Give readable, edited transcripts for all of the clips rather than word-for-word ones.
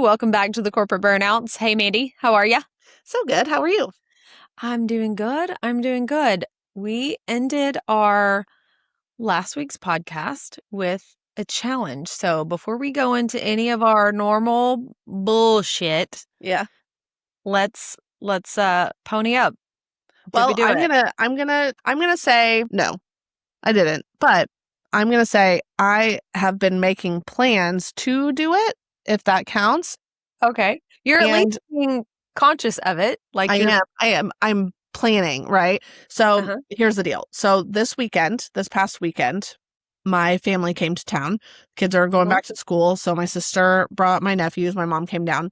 Welcome back to the Corporate Burnouts. Hey, Mandy, how are you? So good. How are you? I'm doing good. We ended our last week's podcast with a challenge. So before we go into any of our normal bullshit, Yeah. let's pony up. Did we Well, do it? I'm gonna say no, I didn't. But I'm gonna say I have been making plans to do it, if that counts. Okay. You're at And least being conscious of it. Like I'm planning, right? So Uh-huh. here's the deal. So this past weekend, my family came to town. Kids are going Mhm. back to school. So my sister brought my nephews. My mom came down.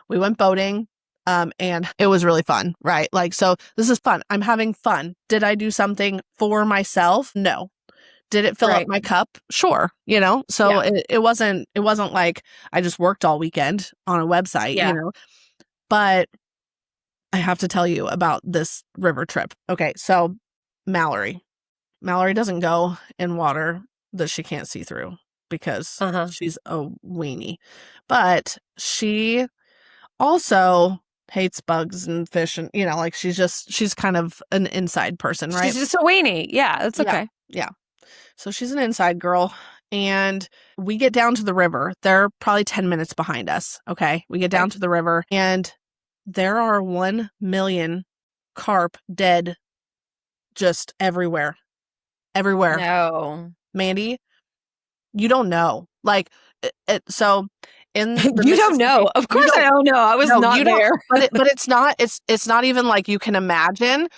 We went boating. And it was really fun, right? Like, so this is fun. I'm having fun. Did I do something for myself? No. Did it fill up Right. my cup? Sure. So Yeah. it wasn't like I just worked all weekend on a website, Yeah. but I have to tell you about this river trip. Okay. So Mallory doesn't go in water that she can't see through because Uh-huh. she's a weenie, but she also hates bugs and fish and like she's kind of an inside person, right? She's just a weenie. Yeah, that's Yeah. okay. Yeah. So she's an inside girl, and we get down to the river. They're probably 10 minutes behind us. Okay. We get down to the river, and there are 1 million carp dead just everywhere. Everywhere. No. Mandy, you don't know. Like, so in the You don't Mississippi, know. Of course I don't know. I was no, not you don't, there. but it's not even like you can imagine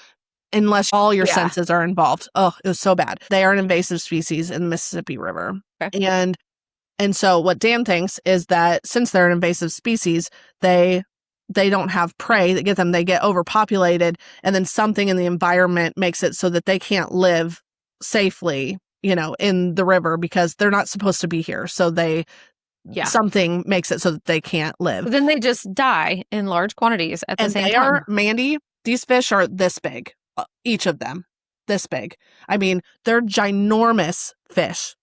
unless all your Yeah. senses are involved. Oh, it was so bad. They are an invasive species in the Mississippi River. Okay. And so what Dan thinks is that since they're an invasive species, they don't have prey that get them. They get overpopulated, and then something in the environment makes it so that they can't live safely, in the river because they're not supposed to be here. So Yeah. something makes it so that they can't live. But then they just die in large quantities at the And same they time. are, Mandy, these fish are this big, each of them, this big. I mean, they're ginormous fish.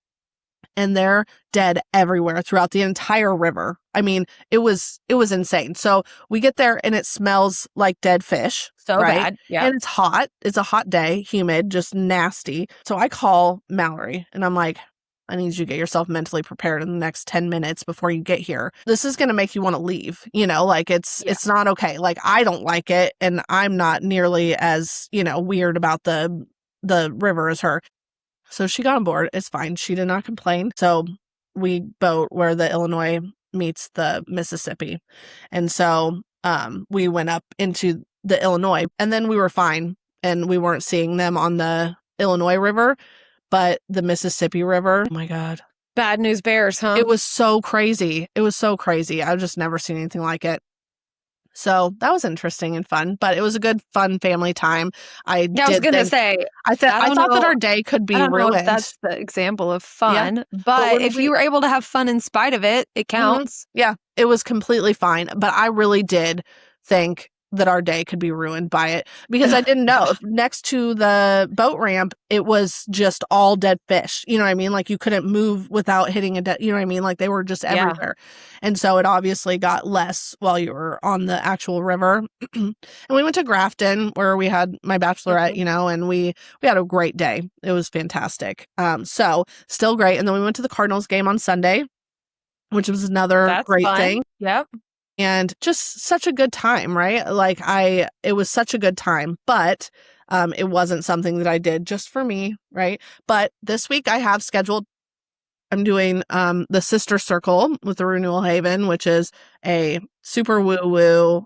And they're dead everywhere throughout the entire river. I mean, it was insane. So we get there and it smells like dead fish. So right? bad. Yeah. And it's hot. It's a hot day, humid, just nasty. So I call Mallory and I'm like, I need you to get yourself mentally prepared in the next 10 minutes before you get here. This is going to make you want to leave, like it's not okay. Like, I don't like it. And I'm not nearly as, weird about the river as her. So she got on board. It's fine. She did not complain. So we boat where the Illinois meets the Mississippi. And so we went up into the Illinois, and then we were fine. And we weren't seeing them on the Illinois River, but the Mississippi River, oh my God. Bad news bears, huh? It was so crazy. I've just never seen anything like it. So that was interesting and fun, but it was a good, fun family time. I was going to say, I thought that our day could be I don't ruined. know if that's the example of fun, but if you were able to have fun in spite of it, it counts. Yeah, it was completely fine. But I really did think that our day could be ruined by it because I didn't know. Next to the boat ramp, it was just all dead fish. You know what I mean? Like, you couldn't move without hitting a dead, you know what I mean? Like, they were just everywhere. And so it obviously got less while you were on the actual river. And we went to Grafton where we had my bachelorette, and we had a great day. It was fantastic. So still great. And then we went to the Cardinals game on Sunday, which was another great thing. Yep. And just such a good time, right? Like, it was such a good time, but it wasn't something that I did just for me, right? But this week I have scheduled, I'm doing the Sister Circle with the Renewal Haven, which is a super woo-woo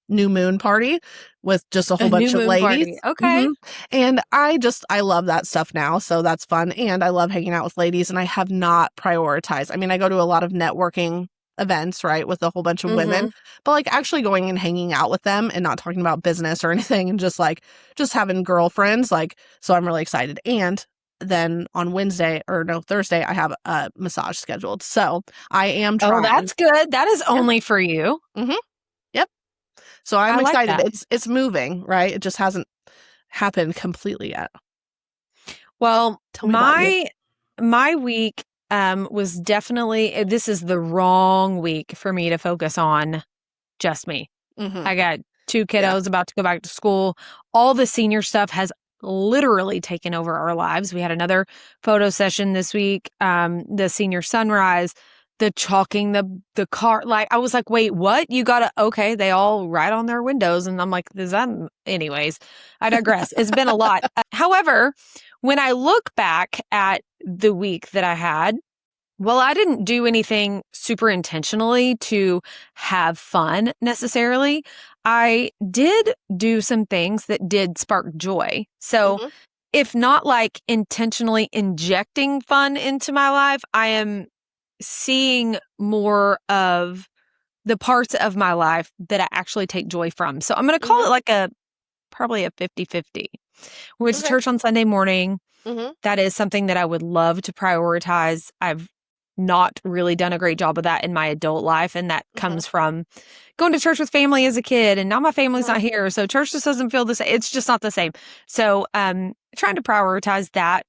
new moon party with just a whole bunch of ladies. Party. Okay. And I love that stuff now. So that's fun. And I love hanging out with ladies, and I have not prioritized. I mean, I go to a lot of networking events, right, with a whole bunch of women, but like actually going and hanging out with them and not talking about business or anything and just having girlfriends, like, so I'm really excited. And then on Thursday, I have a massage scheduled. So I am trying. Oh, that's good. That is only for you. Yep. So I'm excited. Like It's moving, right? It just hasn't happened completely yet. Well, my week was definitely, this is the wrong week for me to focus on just me. Mm-hmm. I got 2 kiddos about to go back to school. All the senior stuff has literally taken over our lives. We had another photo session this week, the senior sunrise, the chalking the car. Like, I was like, wait, what? You gotta, okay, they all write on their windows. And I'm like, is that, anyways, I digress. It's been a lot. However, when I look back at the week that I had, well, I didn't do anything super intentionally to have fun necessarily. I did do some things that did spark joy. So, if not like intentionally injecting fun into my life, I am seeing more of the parts of my life that I actually take joy from. So, I'm going to call it like probably a 50-50. We went to church on Sunday morning. That is something that I would love to prioritize. I've not really done a great job of that in my adult life. And that comes from going to church with family as a kid. And now my family's not here. So church just doesn't feel the same. It's just not the same. So trying to prioritize that.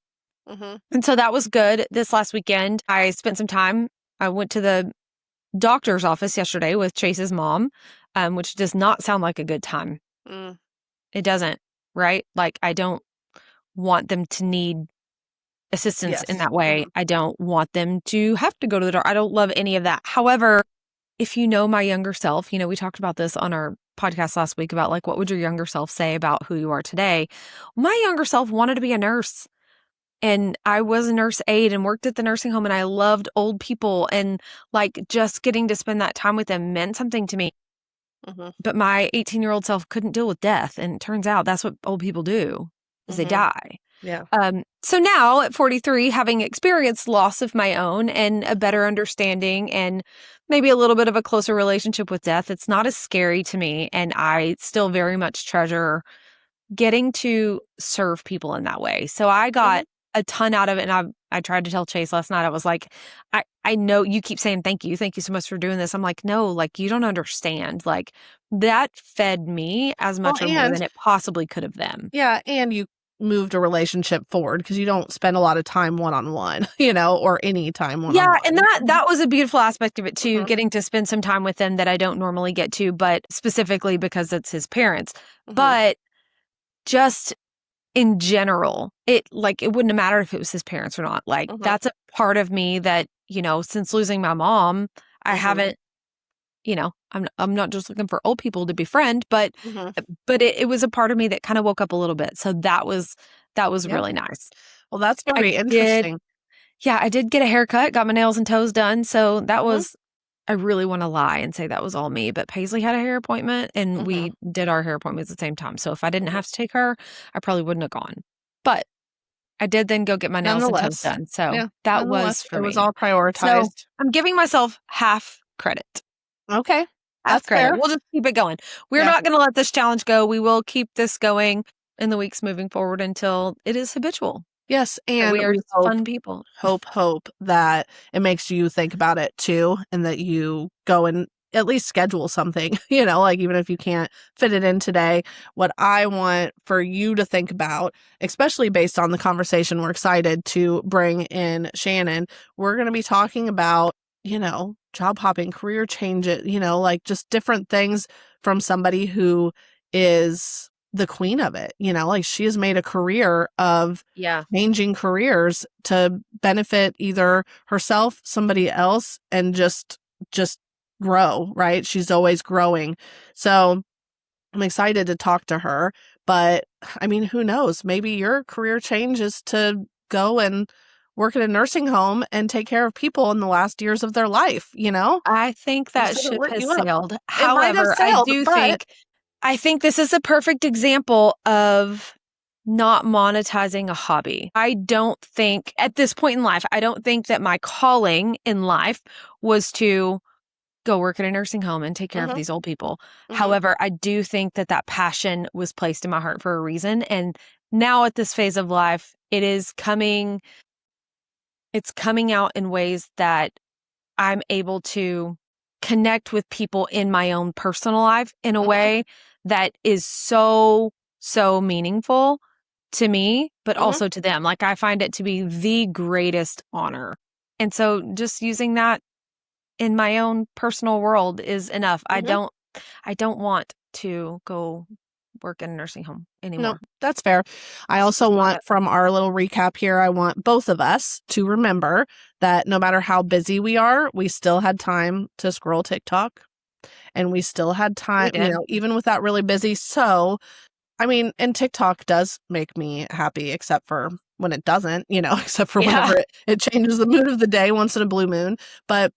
And so that was good. This last weekend, I spent some time. I went to the doctor's office yesterday with Chase's mom, which does not sound like a good time. It doesn't, right? Like, I don't want them to need assistance in that way. I don't want them to have to go to the doctor. I don't love any of that. However, if you know my younger self, we talked about this on our podcast last week about like, what would your younger self say about who you are today? My younger self wanted to be a nurse, and I was a nurse aide and worked at the nursing home, and I loved old people, and like just getting to spend that time with them meant something to me. But my 18-year-old self couldn't deal with death. And it turns out that's what old people do, is they die. Yeah. So now at 43, having experienced loss of my own and a better understanding and maybe a little bit of a closer relationship with death, it's not as scary to me. And I still very much treasure getting to serve people in that way. So I got a ton out of it. And I tried to tell Chase last night, I was like, I know you keep saying thank you so much for doing this. I'm like, no, like, you don't understand. Like, that fed me as much or more than it possibly could have them. Yeah, and you moved a relationship forward because you don't spend a lot of time one-on-one, or any time one-on-one. Yeah, and that was a beautiful aspect of it too, getting to spend some time with them that I don't normally get to, but specifically because it's his parents. But just in general, it wouldn't have mattered if it was his parents or not. Like, that's a part of me that, since losing my mom, I haven't, I'm not just looking for old people to befriend, but it was a part of me that kind of woke up a little bit. So that was really nice. Well, that's very interesting. I did get a haircut, got my nails and toes done. So that was, I really want to lie and say that was all me, but Paisley had a hair appointment and we did our hair appointments at the same time. So if I didn't have to take her, I probably wouldn't have gone. But I did then go get my nails and toes done. So that was for me. It was all prioritized. So I'm giving myself half credit. Okay. Half credit. Fair. We'll just keep it going. We're not going to let this challenge go. We will keep this going in the weeks moving forward until it is habitual. Yes, and we are fun people. Hope that it makes you think about it too, and that you go and at least schedule something, like even if you can't fit it in today. What I want for you to think about, especially based on the conversation we're excited to bring in Shannon, we're going to be talking about, job hopping, career changes, like just different things from somebody who is the queen of it, like she has made a career of changing careers to benefit either herself, somebody else, and just grow, right? She's always growing. So I'm excited to talk to her, but I mean, who knows? Maybe your career change is to go and work in a nursing home and take care of people in the last years of their life, I think that ship has sailed. However, I think this is a perfect example of not monetizing a hobby. I don't think at this point in life, I don't think that my calling in life was to go work at a nursing home and take care of these old people. However, I do think that passion was placed in my heart for a reason. And now at this phase of life, it's coming out in ways that I'm able to connect with people in my own personal life in a way that is so meaningful to me, but also to them. Like, I find it to be the greatest honor. And so just using that in my own personal world is enough. Mhm. I don't want to go work in a nursing home No, anymore. that's fair. I It's also just not want, it. from our little recap here, I want both of us to remember that no matter how busy we are, we still had time to scroll TikTok, and we still had We time, did. even with that really busy. So, I mean, and TikTok does make me happy, except for when it doesn't, except for Yeah. whenever it changes the mood of the day once in a blue moon. But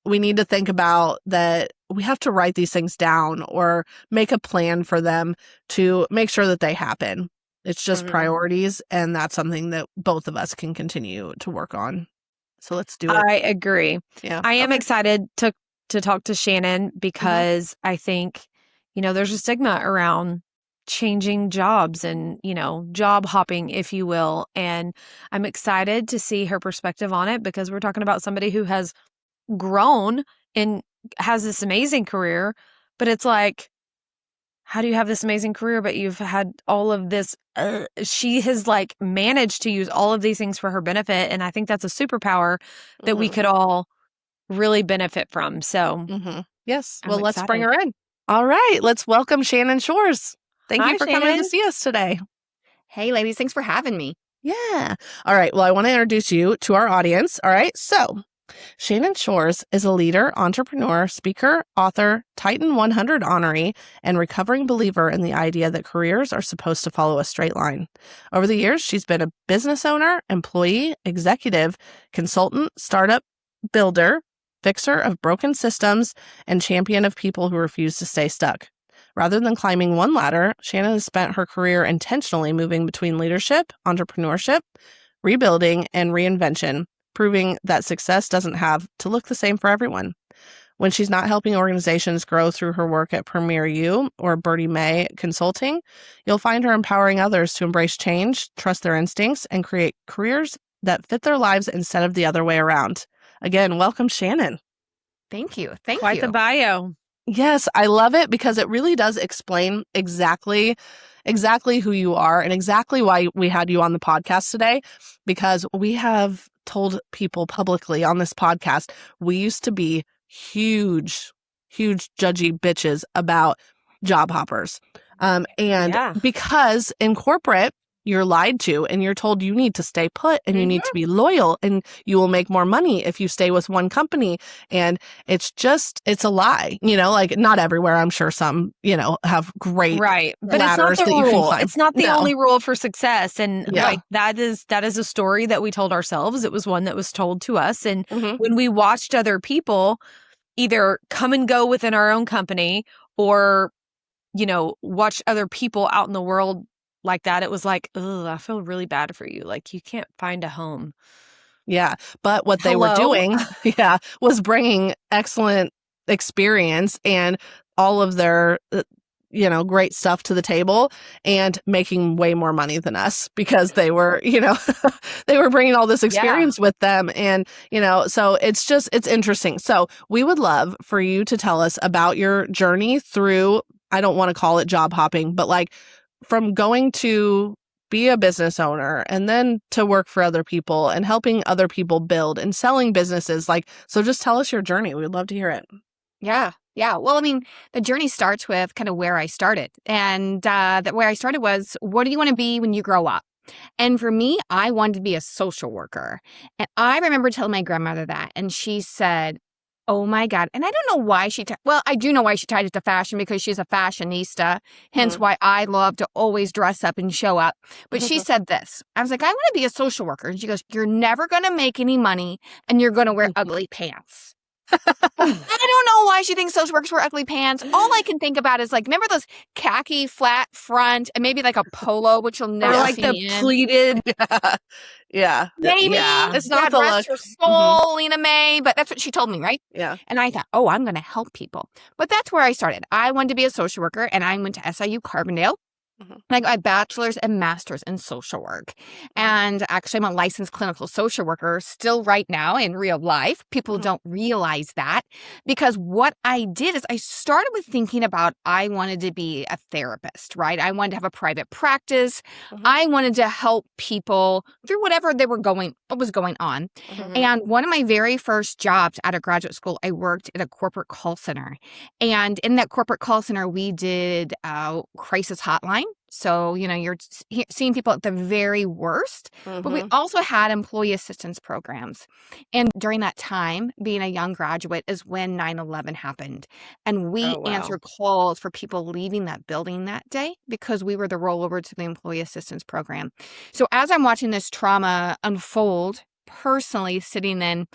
we need to think about that we have to write these things down or make a plan for them to make sure that they happen. It's just Mhm. priorities, and that's something that both of us can continue to work on. So let's do it. I agree. Yeah. I am Okay. excited to talk to Shannon Mhm. because I think, there's a stigma around changing jobs and, job hopping, if you will. And I'm excited to see her perspective on it because we're talking about somebody who has grown and has this amazing career, but it's like, how do you have this amazing career, but you've had all of this? She has like managed to use all of these things for her benefit. And I think that's a superpower that we Mhm. could all really benefit from. So Mhm. Yes. I'm Well, let's bring excited. her in. All right. Let's welcome Shannon Shores. Thank you Hi, for coming to Shannon. see us today. Hey, ladies, thanks for having me. Yeah. All right. Well, I want to introduce you to our audience. All right. So, Shannon Shores is a leader, entrepreneur, speaker, author, Titan 100 honoree, and recovering believer in the idea that careers are supposed to follow a straight line. Over the years, she's been a business owner, employee, executive, consultant, startup, builder, fixer of broken systems, and champion of people who refuse to stay stuck. Rather than climbing one ladder, Shannon has spent her career intentionally moving between leadership, entrepreneurship, rebuilding, and reinvention, proving that success doesn't have to look the same for everyone. When she's not helping organizations grow through her work at Premier U or Bertie May Consulting, you'll find her empowering others to embrace change, trust their instincts, and create careers that fit their lives instead of the other way around. Again, welcome, Shannon. Thank you. Thank Quite the you. bio. Yes, I love it because it really does explain exactly who you are and exactly why we had you on the podcast today, because we have told people publicly on this podcast we used to be huge judgy bitches about job hoppers. And Yeah. because in corporate you're lied to and you're told you need to stay put and you need to be loyal and you will make more money if you stay with one company, and it's a lie, like not everywhere. I'm sure some, have great Right. But it's not ladders the that you can rule. climb. It's not the No. only rule for success. And Yeah. like that is a story that we told ourselves. It was one that was told to us. And Mhm. when we watched other people either come and go within our own company or, watch other people out in the world like that, it was like, oh, I feel really bad for you. Like you can't find a home. Yeah. But what they were Hello. doing, was bringing excellent experience and all of their, great stuff to the table and making way more money than us because they were, they were bringing all this experience with them. And, so it's interesting. So we would love for you to tell us about your journey through, I don't want to call it job hopping, but like from going to be a business owner and then to work for other people and helping other people build and selling businesses. So just tell us your journey. We'd love to hear it. Yeah. Yeah. Well, I mean, the journey starts with kind of where I started. And that where I started was, what do you want to be when you grow up? And for me, I wanted to be a social worker. And I remember telling my grandmother that. And she said, oh my God. And I don't know why well, I do know why she tied it to fashion because she's a fashionista. Hence why I love to always dress up and show up. But she said this. I was like, I want to be a social worker. And she goes, you're never going to make any money and you're going to wear ugly pants. I don't know why she thinks social workers wear ugly pants. All I can think about is remember those khaki flat front and maybe like a polo, which you'll never Or like see the me in. pleated. Yeah. Maybe. Yeah. It's not God the rest look. her soul, Lena May, but that's what she told me, right? Yeah. And I thought, oh, I'm going to help people. But that's where I started. I wanted to be a social worker, and I went to SIU Carbondale. I got my bachelor's and master's in social work. And actually, I'm a licensed clinical social worker still right now in real life. People don't realize that because what I did is I started with thinking about I wanted to be a therapist, right? I wanted to have a private practice. I wanted to help people through whatever what was going on. And one of my very first jobs out of graduate school, I worked at a corporate call center. And in that corporate call center, we did crisis hotline. So, you're seeing people at the very worst, but we also had employee assistance programs. And during that time, being a young graduate is when 9/11 happened. And we answered calls for people leaving that building that day because we were the rollover to the employee assistance program. So as I'm watching this trauma unfold, personally sitting in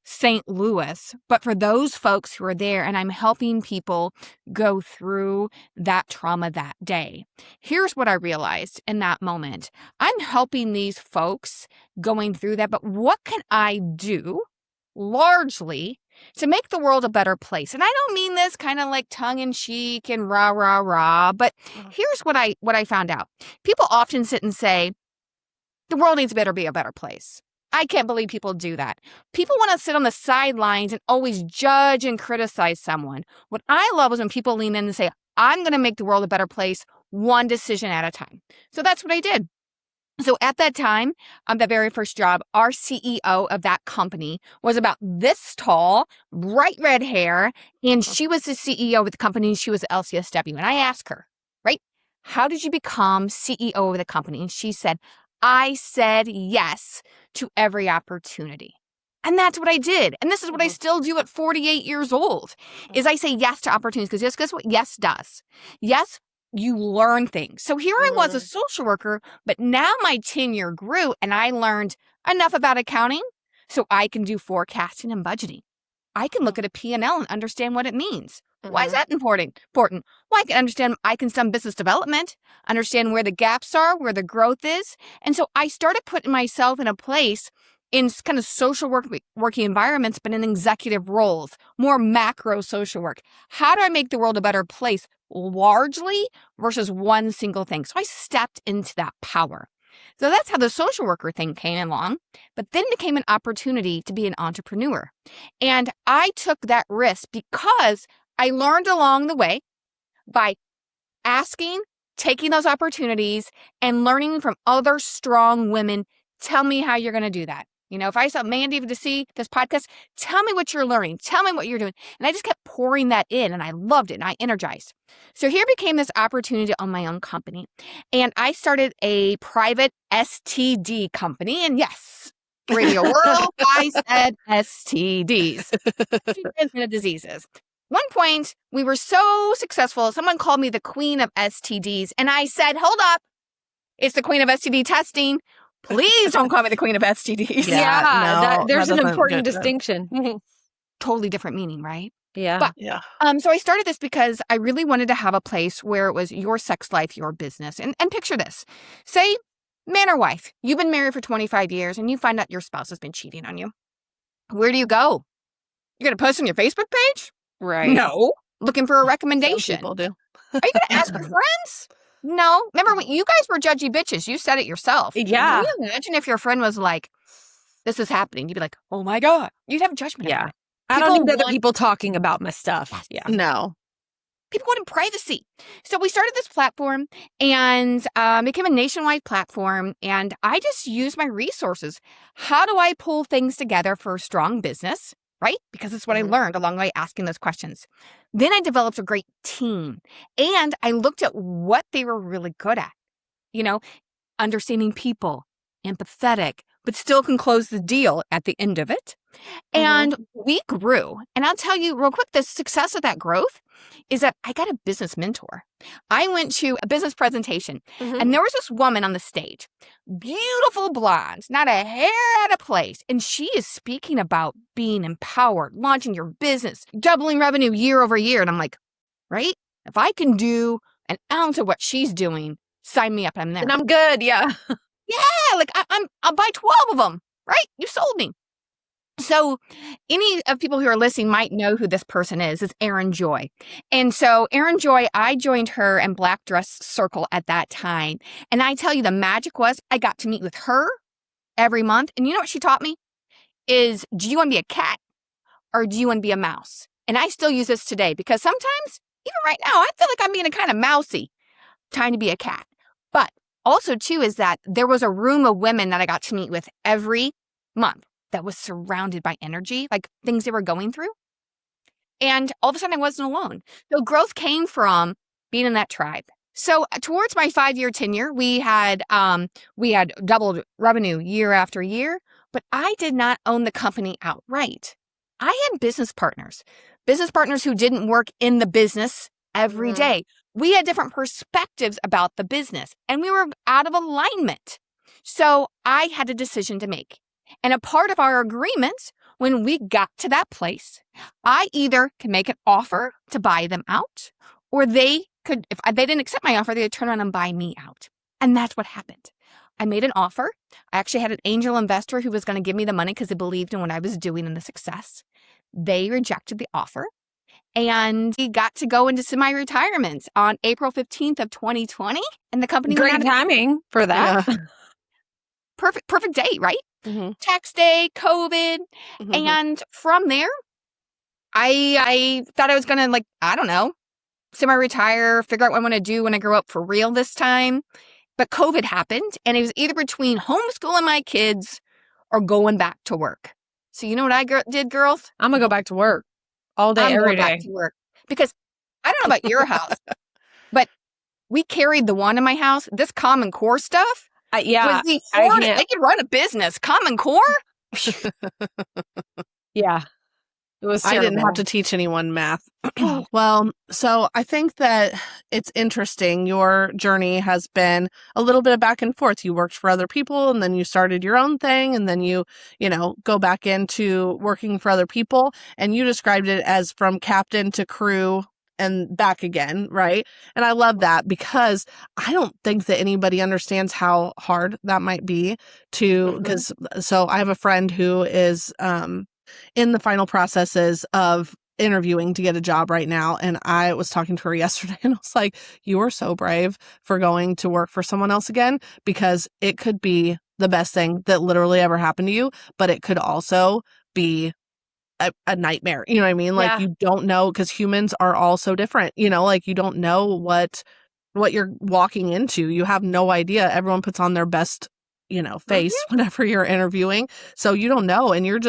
St. Louis, but for those folks who are there and I'm helping people go through that trauma that day. Here's what I realized in that moment. I'm helping these folks going through that, but what can I do largely to make the world a better place? And I don't mean this kind of like tongue in cheek and rah, rah, rah, but here's what I found out. People often sit and say, the world needs to be a better place. I can't believe people do that. People want to sit on the sidelines and always judge and criticize someone. What I love is when people lean in and say, I'm going to make the world a better place one decision at a time. So that's what I did. So at that time, the very first job, our CEO of that company was about this tall, bright red hair, and she was the CEO of the company, and she was the LCSW. And I asked her, right, how did you become CEO of the company? And she said, I said yes to every opportunity. And that's what I did. And this is what I still do at 48 years old, is I say yes to opportunities because guess what yes does? Yes, you learn things. So here I was a social worker, but now my tenure grew and I learned enough about accounting so I can do forecasting and budgeting. I can look at a P&L and understand what it means. Why is that important? Well, I can some business development, understand where the gaps are, where the growth is. And so I started putting myself in a place in kind of social working environments, but in executive roles, more macro social work. How do I make the world a better place largely versus one single thing? So I stepped into that power. So that's how the social worker thing came along, but then became an opportunity to be an entrepreneur. And I took that risk because I learned along the way by asking, taking those opportunities, and learning from other strong women. Tell me how you're going to do that. If I saw Mandy to see this podcast, tell me what you're learning. Tell me what you're doing. And I just kept pouring that in and I loved it and I energized. So here became this opportunity to own my own company. And I started a private STD company. And yes, Radio World, I said STDs. Transmitted diseases. One point, we were so successful, someone called me the queen of STDs. And I said, hold up, it's the queen of STD testing. Please don't call me the queen of STDs. There's an important distinction. Totally different meaning, right? Yeah. But, so I started this because I really wanted to have a place where it was your sex life, your business. And picture this. Say, man or wife, you've been married for 25 years and you find out your spouse has been cheating on you. Where do you go? You're going to post on your Facebook page? Right. No. Looking for a recommendation. Some people do. Are you going to ask your friends? No. Remember, when you guys were judgy bitches. You said it yourself. Yeah. Can you imagine if your friend was like, this is happening? You'd be like, oh my God. You'd have judgment. Yeah. I don't need other people talking about my stuff. Yes. Yeah. No. People wanted privacy. So we started this platform and became a nationwide platform. And I just used my resources. How do I pull things together for a strong business? Right? Because it's what I learned along the way asking those questions. Then I developed a great team and I looked at what they were really good at. Understanding people, empathetic, but still can close the deal at the end of it. And we grew. And I'll tell you real quick, the success of that growth is that I got a business mentor. I went to a business presentation and there was this woman on the stage, beautiful blonde, not a hair out of place. And she is speaking about being empowered, launching your business, doubling revenue year over year. And I'm like, right? If I can do an ounce of what she's doing, sign me up. I'm there. And I'm good. Yeah. Yeah. Like I'll buy 12 of them. Right? You sold me. So any of people who are listening might know who this person is. It's Erin Joy. And so Erin Joy, I joined her in Black Dress Circle at that time. And I tell you, the magic was I got to meet with her every month. And you know what she taught me? Is do you want to be a cat or do you want to be a mouse? And I still use this today because sometimes, even right now, I feel like I'm being a kind of mousy, trying to be a cat. But also, too, is that there was a room of women that I got to meet with every month that was surrounded by energy, like things they were going through. And all of a sudden, I wasn't alone. So growth came from being in that tribe. So towards my 5-year tenure, we had doubled revenue year after year, but I did not own the company outright. I had business partners who didn't work in the business every day. We had different perspectives about the business, and we were out of alignment. So I had a decision to make. And a part of our agreement, when we got to that place, I either can make an offer to buy them out, or they could, if they didn't accept my offer, they would turn around and buy me out. And that's what happened. I made an offer. I actually had an angel investor who was going to give me the money because they believed in what I was doing and the success. They rejected the offer. And we got to go into semi-retirement on April 15th of 2020. And the company went Great out of timing for that. Yeah. perfect day, right? Mm-hmm. Tax day, COVID. Mm-hmm. And from there, I thought I was going to, like, I don't know, semi-retire, figure out what I'm going to do when I grow up for real this time. But COVID happened, and it was either between homeschooling my kids or going back to work. So you know what I did, girls? I'm going to go back to work all day, I'm every going back day. to work. Because I don't know about your house, but we carried the one in my house. This Common Core stuff Yeah. was before they could run a business. Common Core? Yeah. It was I terrible. didn't have to teach anyone math. Well, so I think that it's interesting. Your journey has been a little bit of back and forth. You worked for other people and then you started your own thing and then you go back into working for other people, and you described it as from captain to crew and back again, right? And I love that because I don't think that anybody understands how hard that might be because so I have a friend who is in the final processes of interviewing to get a job right now. And I was talking to her yesterday and I was like, you are so brave for going to work for someone else again, because it could be the best thing that literally ever happened to you, but it could also be a nightmare. You know what I mean? Like you don't know, because humans are all so different, like you don't know what you're walking into. You have no idea. Everyone puts on their best face whenever you're interviewing. So you don't know. And you're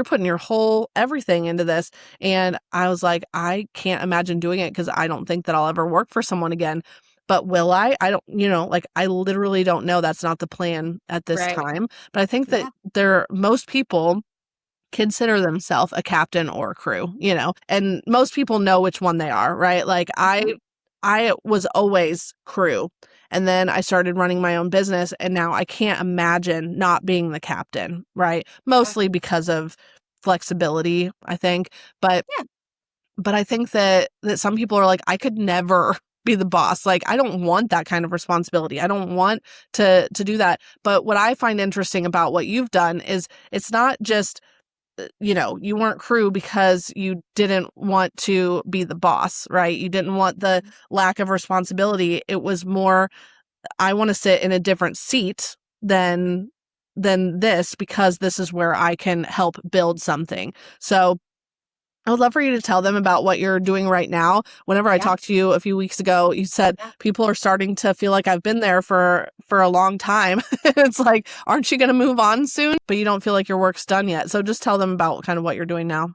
putting your whole everything into this. And I was like, I can't imagine doing it because I don't think that I'll ever work for someone again. But will I? I don't, I literally don't know. That's not the plan at this time. But I think that most people consider themselves a captain or a crew, and most people know which one they are, right? Like I was always crew. And then I started running my own business, and now I can't imagine not being the captain, right? Mostly because of flexibility, I think. But I think that some people are like, I could never be the boss. Like, I don't want that kind of responsibility. I don't want to do that. But what I find interesting about what you've done is it's not just you weren't crew because you didn't want to be the boss, right? You didn't want the lack of responsibility. It was more, I want to sit in a different seat than this, because this is where I can help build something. So I would love for you to tell them about what you're doing right now. Whenever I talked to you a few weeks ago, you said people are starting to feel like I've been there for a long time. It's like, aren't you going to move on soon? But you don't feel like your work's done yet. So just tell them about kind of what you're doing now.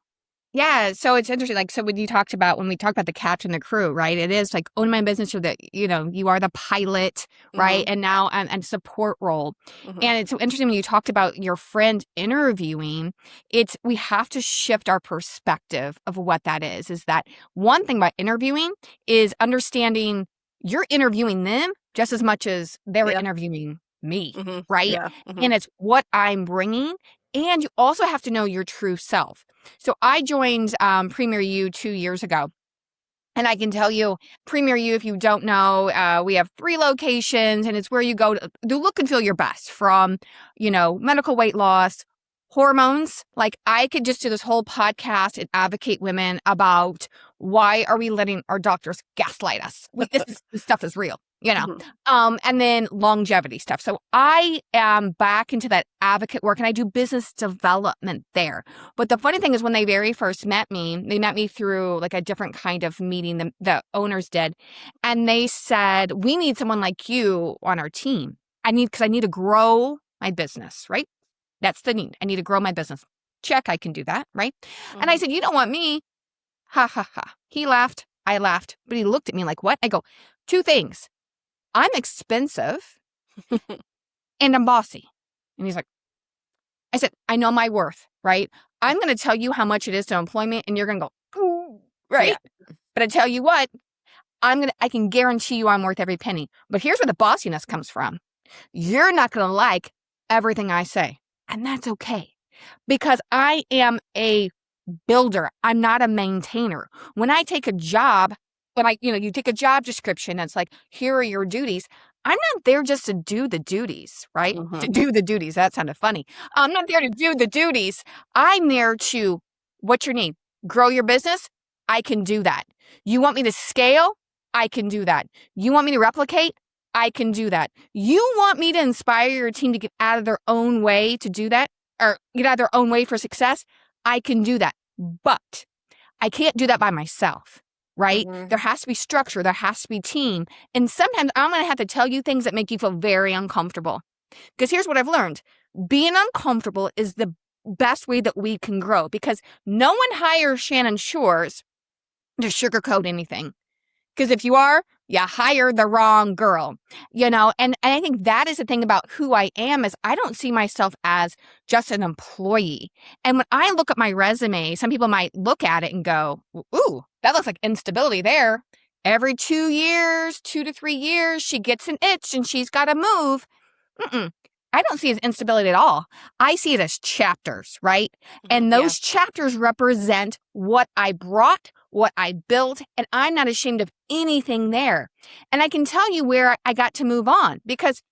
Yeah, so it's interesting. Like, so when we talked about the captain, the crew, right? It is like own my business, or that you are the pilot, right? And now and support role. And it's so interesting when you talked about your friend interviewing. We have to shift our perspective of what that is. Is that one thing about interviewing is understanding you're interviewing them just as much as they're interviewing me, right? Yeah. And it's what I'm bringing. And you also have to know your true self. So I joined Premier U 2 years ago. And I can tell you, Premier U, if you don't know, we have 3 locations, and it's where you go to look and feel your best, from, medical weight loss, hormones. Like I could just do this whole podcast and advocate women about why are we letting our doctors gaslight us? This stuff is real, and then longevity stuff. So I am back into that advocate work and I do business development there. But the funny thing is when they very first met me, they met me through like a different kind of meeting the owners did. And they said, we need someone like you on our team. Because I need to grow my business, right? That's the need. I need to grow my business. Check, I can do that, right? And I said, you don't want me. Ha, ha, ha. He laughed. I laughed. But he looked at me like, what? I go, two things. I'm expensive and I'm bossy. And he's like, I said, I know my worth, right? I'm going to tell you how much it is to employ me and you're going to go, ooh, right? Yeah. But I tell you what, I can guarantee you I'm worth every penny. But here's where the bossiness comes from. You're not going to like everything I say. And that's okay. Because I am a builder. I'm not a maintainer. When I take a job, you take a job description, it's like, here are your duties. I'm not there just to do the duties, right? To do the duties. That sounded funny. I'm not there to do the duties. I'm there to, what's your need? Grow your business? I can do that. You want me to scale? I can do that. You want me to replicate? I can do that. You want me to inspire your team to get out of their own way to do that, or get out of their own way for success? I can do that. But I can't do that by myself, right? There has to be structure. There has to be team. And sometimes I'm going to have to tell you things that make you feel very uncomfortable. Because here's what I've learned. Being uncomfortable is the best way that we can grow, because no one hires Shannon Shores to sugarcoat anything. Because if you are, you hire the wrong girl, and I think that is the thing about who I am is I don't see myself as just an employee. And when I look at my resume, some people might look at it and go, ooh, that looks like instability there. Every 2 years, 2 to 3 years, she gets an itch and she's got to move. I don't see it as instability at all. I see it as chapters, right? And those chapters represent what I brought, what I built, and I'm not ashamed of anything there. And I can tell you where I got to move on, because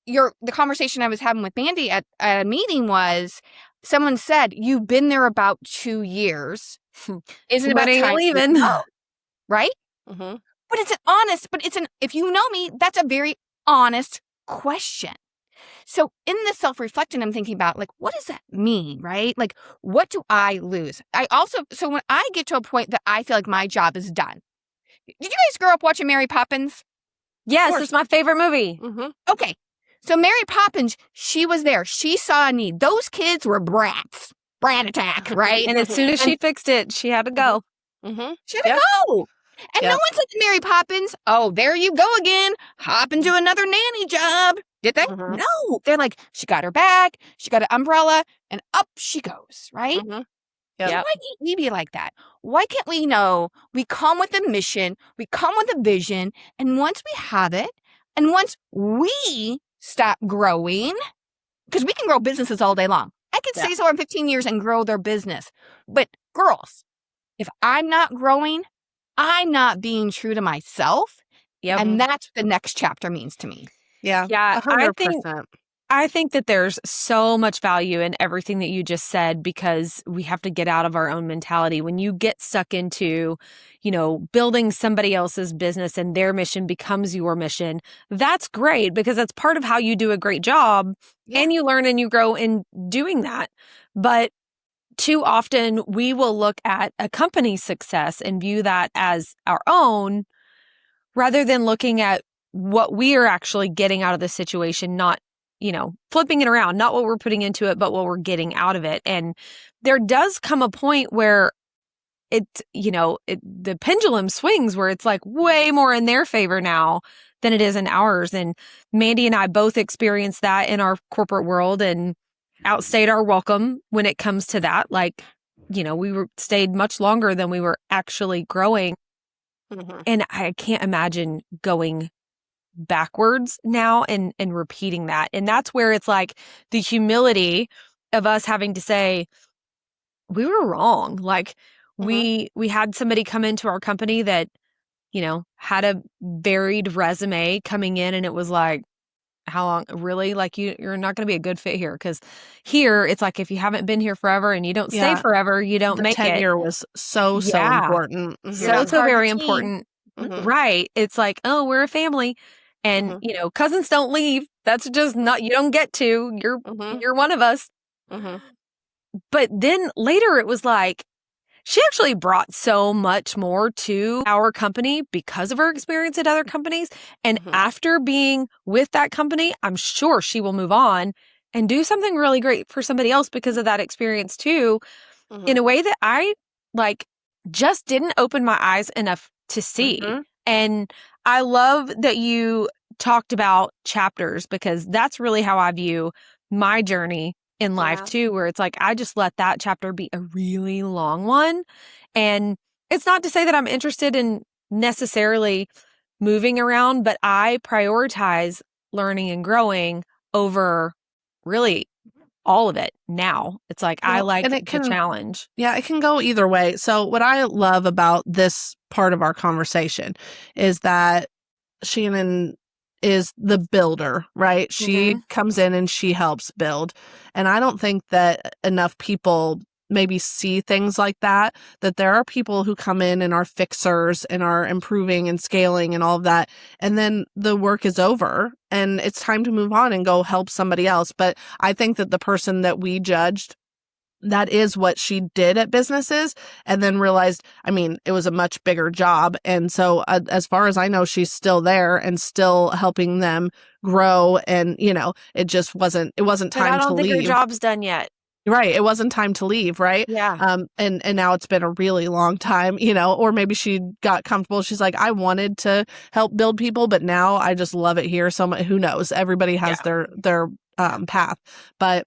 the conversation I was having with Mandy at a meeting was, someone said, you've been there about 2 years. Isn't it about time leaving? Right? But if you know me, that's a very honest question. So in this self-reflecting, I'm thinking about, like, what does that mean, right? Like, what do I lose? So when I get to a point that I feel like my job is done. Did you guys grow up watching Mary Poppins? Yes, it's my favorite movie. Okay. So Mary Poppins, she was there. She saw a need. Those kids were brats. Brat attack, right? And as soon as she fixed it, she had to go. She had to go. And no one said to Mary Poppins, oh, there you go again. Hop into another nanny job. Did they? No. They're like, she got her bag, she got an umbrella, and up she goes, right? So why can't we be like that? Why can't we know we come with a mission, we come with a vision, and once we have it, and once we stop growing, because we can grow businesses all day long. I could say so in 15 years and grow their business. But girls, if I'm not growing, I'm not being true to myself. And that's what the next chapter means to me. Yeah, 100%. I think that there's so much value in everything that you just said, because we have to get out of our own mentality. When you get stuck into, building somebody else's business and their mission becomes your mission, that's great, because that's part of how you do a great job and you learn and you grow in doing that. But too often we will look at a company's success and view that as our own, rather than looking at what we are actually getting out of the situation, not, flipping it around, not what we're putting into it, but what we're getting out of it. And there does come a point where the pendulum swings, where it's like way more in their favor now than it is in ours. And Mandy and I both experienced that in our corporate world and outstayed our welcome when it comes to that. Like, stayed much longer than we were actually growing. And I can't imagine going backwards now and repeating that. And that's where it's like the humility of us having to say, we were wrong. Like we had somebody come into our company that, had a varied resume coming in, and it was like, how long, really? Like you're not going to be a good fit here. Because here, it's like if you haven't been here forever and you don't stay Yeah. forever, you don't The make it. tenure was so Yeah. important. You're not So part of the very team. important. Mhm. Right. It's like, oh, we're a family. And, Mhm. you know, cousins don't leave. That's just not, you don't get to. Mhm. You're one of us. Mhm. But then later it was like, she actually brought so much more to our company because of her experience at other companies. And Mhm. after being with that company, I'm sure she will move on and do something really great for somebody else because of that experience too, in Mhm. a way that I like just didn't open my eyes enough to see. Mhm. And I love that you talked about chapters because that's really how I view my journey in life Yeah. too, where it's like I just let that chapter be a really long one. And it's not to say that I'm interested in necessarily moving around, but I prioritize learning and growing over really all of it now. It's like I Well, and like it the can challenge. Yeah, it can go either way. So what I love about this part of our conversation is that Shannon is the builder, right? She Mhm. comes in and she helps build. And I don't think that enough people maybe see things like that, that there are people who come in and are fixers and are improving and scaling and all of that. And then the work is over and it's time to move on and go help somebody else. But I think that the person that we judged, that is what she did at businesses, and then realized, I mean, it was a much bigger job. And so as far as I know, she's still there and still helping them grow. And, you know, it wasn't But I time to don't think her leave. job's done yet. Right. It wasn't time to leave. Right. Yeah. And now it's been a really long time, you know, or maybe she got comfortable. She's like, I wanted to help build people, but now I just love it here. So much, who knows? Everybody has Yeah. their path. But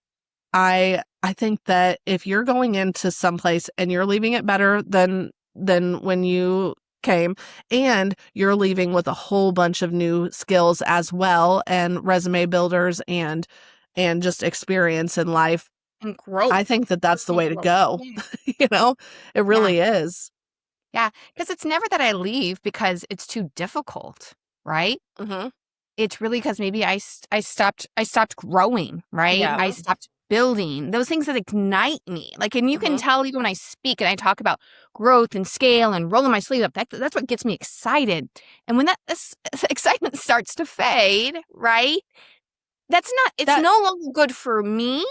I think that if you're going into someplace and you're leaving it better than when you came, and you're leaving with a whole bunch of new skills as well, and resume builders and just experience in life, And growth. I think that that's the Personal way to growth. go. Yeah. You know, it Yeah. really is. Yeah. Because it's never that I leave because it's too difficult, right? Mhm. It's really because maybe I stopped growing, right? Yeah. I Mhm. stopped building those things that ignite me. Like, and you can Mhm. tell even when I speak and I talk about growth and scale and rolling my sleeve up, that's what gets me excited. And when that this excitement starts to fade, right? It's That no longer good for me.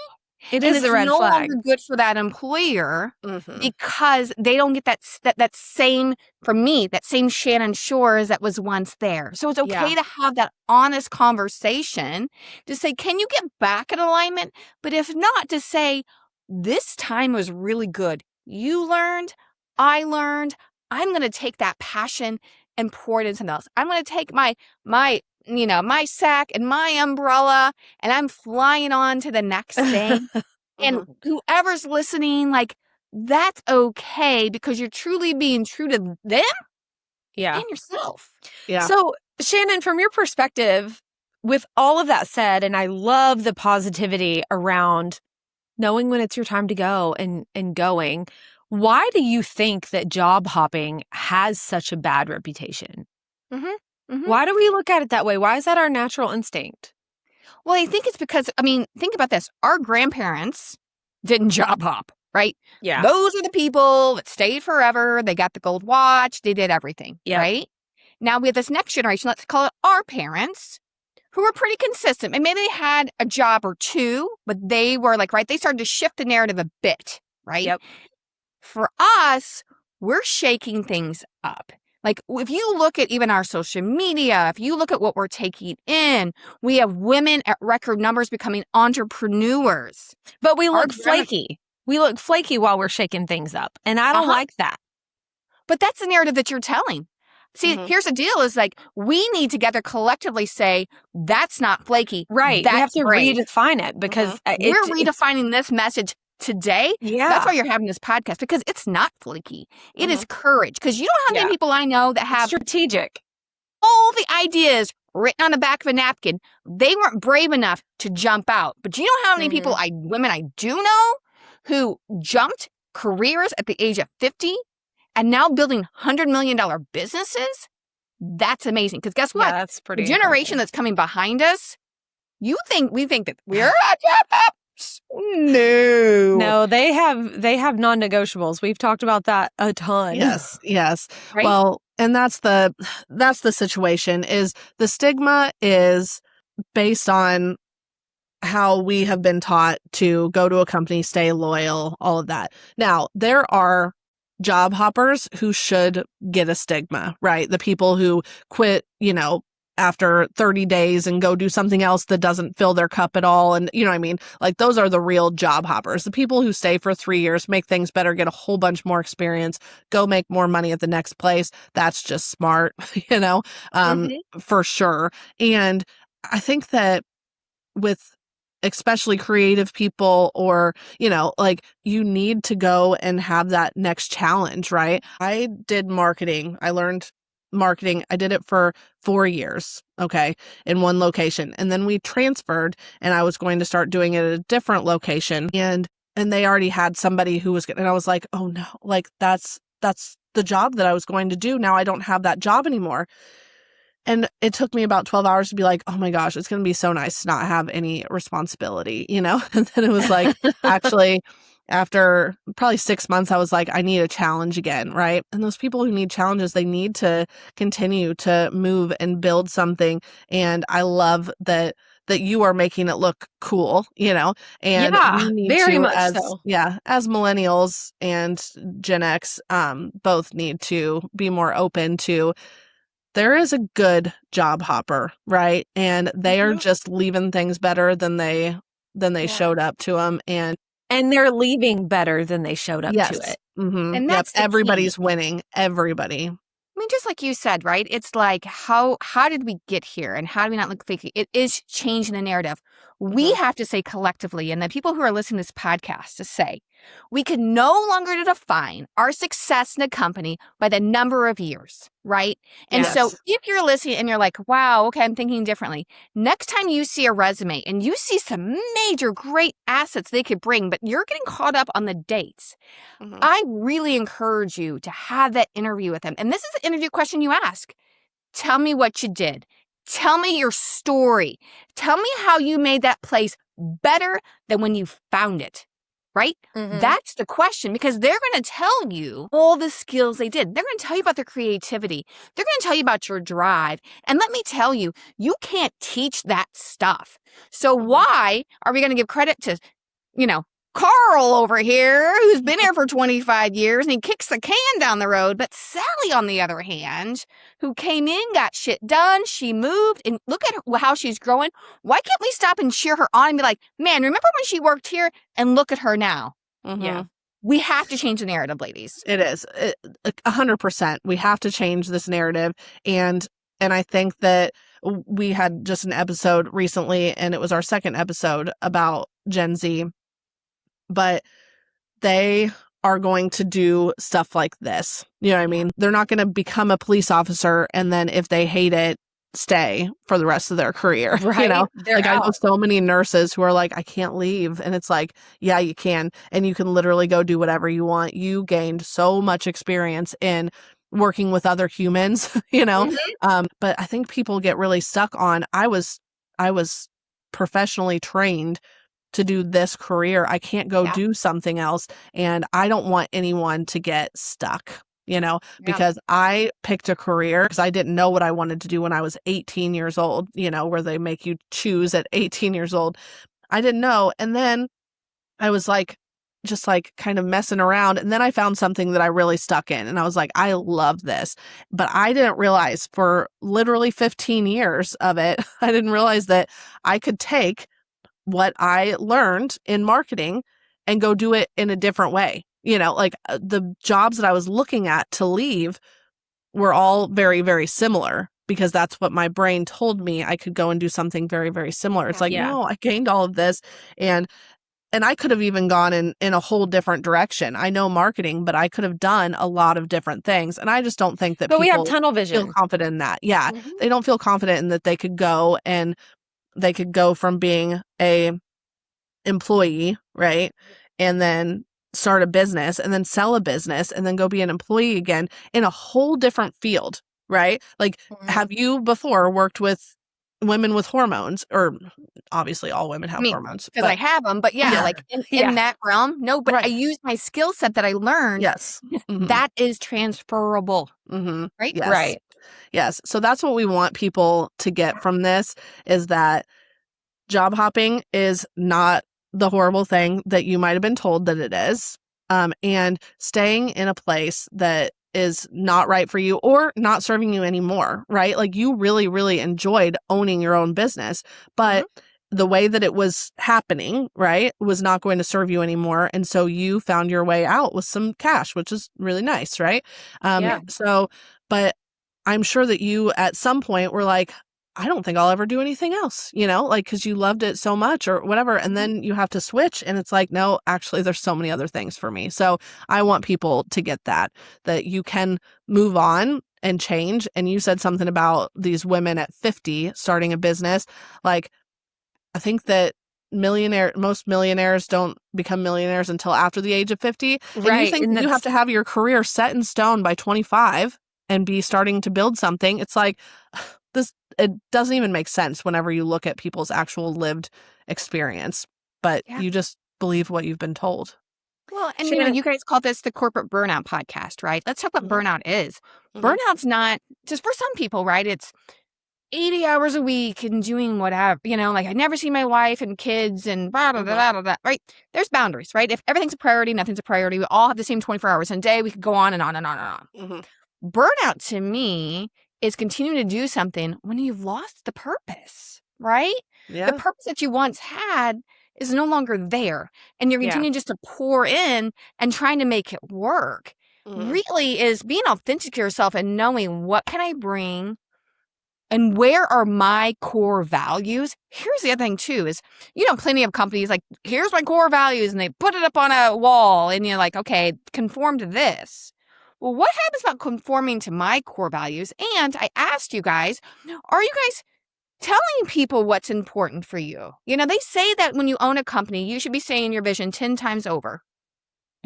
it And is the it's red no flag. longer good for that employer Mhm. because they don't get that same, for me, that same Shannon Shores that was once there. So it's Yeah. okay to have that honest conversation to say, can you get back in alignment? But if not, to say, this time was really good. You learned, I learned. I'm going to take that passion and pour it into something else. I'm going to take my sack and my umbrella and I'm flying on to the next thing. And Mhm. whoever's listening, like, that's okay because you're truly being true to them Yeah. and yourself. Yeah. So, Shannon, from your perspective, with all of that said, and I love the positivity around knowing when it's your time to go and going, why do you think that job hopping has such a bad reputation? Mhm. Mhm. Why do we look at it that way? Why is that our natural instinct? Well, I think it's because, I mean, think about this. Our grandparents didn't job hop, right? Yeah. Those are the people that stayed forever. They got the gold watch. They did everything, Yep. right? Now we have this next generation, let's call it our parents, who were pretty consistent. And maybe they had a job or two, but they were like, right, they started to shift the narrative a bit, right? Yep. For us, we're shaking things up. Like, if you look at even our social media, if you look at what we're taking in, we have women at record numbers becoming entrepreneurs. But we Our look grandma, flaky. We look flaky while we're shaking things up. And I don't uh-huh. like that. But that's the narrative that you're telling. See, Mhm. here's the deal is like, we need together collectively say, that's not flaky. Right. We have That's to brave. redefine it because Mhm. We're redefining this message today. That's yeah, why you're having this podcast, because it's not flaky. It is Mhm. courage. Because you know how many yeah. people I know that It's have strategic. all the ideas written on the back of a napkin. They weren't brave enough to jump out. But you know how many people, women I do know who jumped careers at the age of 50 and now building $100 million businesses? That's amazing. Because guess Yeah, what? that's The pretty generation incredible. that's coming behind us, we think that we're a job hoppers. No. No, they have non-negotiables. We've talked about that a ton. Yes. Right? Well, and that's the situation is the stigma is based on how we have been taught to go to a company, stay loyal, all of that. Now, there are job hoppers who should get a stigma, right? The people who quit, after 30 days and go do something else that doesn't fill their cup at all. And you know what I mean? Like those are the real job hoppers. The people who stay for 3 years, make things better, get a whole bunch more experience, go make more money at the next place. That's just smart, for sure. And I think that with especially creative people or, like you need to go and have that next challenge, right? I did marketing. I learned marketing. I did it for 4 years, okay, in one location. And then we transferred and I was going to start doing it at a different location. And they already had somebody who was, and I was like, oh no, like that's the job that I was going to do. Now I don't have that job anymore. And it took me about 12 hours to be like, oh my gosh, it's going to be so nice to not have any responsibility, And then it was like, actually, after probably 6 months, I was like, I need a challenge again, right? And those people who need challenges, they need to continue to move and build something. And I love that you are making it look cool, and Yeah, we need very to, much as so. as millennials and Gen X, both need to be more open to. There is a good job hopper, right? And they are just leaving things better than they showed up to them. And they're leaving better than they showed up to it. Mm-hmm. And that's the key. Everybody's winning. Everybody. I mean, just like you said, right? It's like, how did we get here and how do we not look fake? It is changing the narrative. We have to say collectively, and the people who are listening to this podcast to say, we can no longer define our success in a company by the number of years, right? And so if you're listening and you're like, wow, okay, I'm thinking differently. Next time you see a resume and you see some major great assets they could bring, but you're getting caught up on the dates, I really encourage you to have that interview with them. And this is the interview question you ask. Tell me what you did. Tell me your story. Tell me how you made that place better than when you found it, right? That's the question, because they're going to tell you all the skills they did. They're going to tell you about their creativity. They're going to tell you about your drive. And let me tell you, you can't teach that stuff. So why are we going to give credit to, Carl over here, who's been here for 25 years and he kicks the can down the road. But Sally, on the other hand, who came in, got shit done, she moved, and look at her, how she's growing. Why can't we stop and cheer her on and be like, man, remember when she worked here? And look at her now. Yeah. We have to change the narrative, ladies. It is 100%. We have to change this narrative. And I think that we had just an episode recently, and it was our second episode about Gen Z. But they are going to do stuff like this. You know what I mean? They're not going to become a police officer and then if they hate it, stay for the rest of their career. Right. Like I know so many nurses who are like, I can't leave. And it's like, yeah, you can. And you can literally go do whatever you want. You gained so much experience in working with other humans, but I think people get really stuck on, I was professionally trained to do this career. I can't go do something else. And I don't want anyone to get stuck, because I picked a career because I didn't know what I wanted to do when I was 18 years old, where they make you choose at 18 years old. I didn't know. And then I was like, just like kind of messing around. And then I found something that I really stuck in. And I was like, I love this. But I didn't realize for literally 15 years of it, I didn't realize that I could take what I learned in marketing and go do it in a different way. The jobs that I was looking at to leave were all very, very similar because that's what my brain told me I could go and do something very, very similar. It's like, no, I gained all of this and I could have even gone in a whole different direction. I know marketing, but I could have done a lot of different things. And I just don't think that but people we have tunnel vision. feel confident in that. Yeah. They don't feel confident in that they could go and they could go from being a employee, right? And then start a business and then sell a business and then go be an employee again in a whole different field, right? Like, have you before worked with women with hormones, or obviously all women have I mean, hormones, because I but have them, but yeah, Yeah. like in Yeah. that realm, no, but I Right. use my skill set that I learned. yes. Mhm. That is transferable, right? Yes. Right. Yes. So that's what we want people to get from this, is that job hopping is not the horrible thing that you might have been told that it is. And staying in a place that is not right for you or not serving you anymore, right? Like, you really, really enjoyed owning your own business, but the way that it was happening, right, was not going to serve you anymore. And so you found your way out with some cash, which is really nice, right? Yeah. So, but I'm sure that you at some point were like, I don't think I'll ever do anything else, like, because you loved it so much or whatever. And then you have to switch and it's like, no, actually, there's so many other things for me. So I want people to get that you can move on and change. And you said something about these women at 50 starting a business. Like, I think that most millionaires don't become millionaires until after the age of 50. And you Right. think And you have that's to have your career set in stone by 25 and be starting to build something. It's like, it doesn't even make sense whenever you look at people's actual lived experience, but Yeah. you just believe what you've been told. Well, and Shannon- you guys call this the corporate burnout podcast, right? Let's talk what Mhm. burnout is. Mhm. Burnout's not just for some people, right? It's 80 hours a week and doing whatever, like I never see my wife and kids and blah, blah, blah, blah, blah, blah, right? There's boundaries, right? If everything's a priority, nothing's a priority. We all have the same 24 hours in a day. We could go on and on and on and on. Mhm. Burnout to me is continuing to do something when you've lost the purpose, right? Yeah. The purpose that you once had is no longer there. And you're Yeah. continuing just to pour in and trying to make it work. Mhm. Really is being authentic to yourself and knowing what can I bring and where are my core values. Here's the other thing too is, plenty of companies like, here's my core values, and they put it up on a wall and you're like, okay, conform to this. Well, what happens about conforming to my core values? And I asked you guys, are you guys telling people what's important for you? They say that when you own a company, you should be saying your vision 10 times over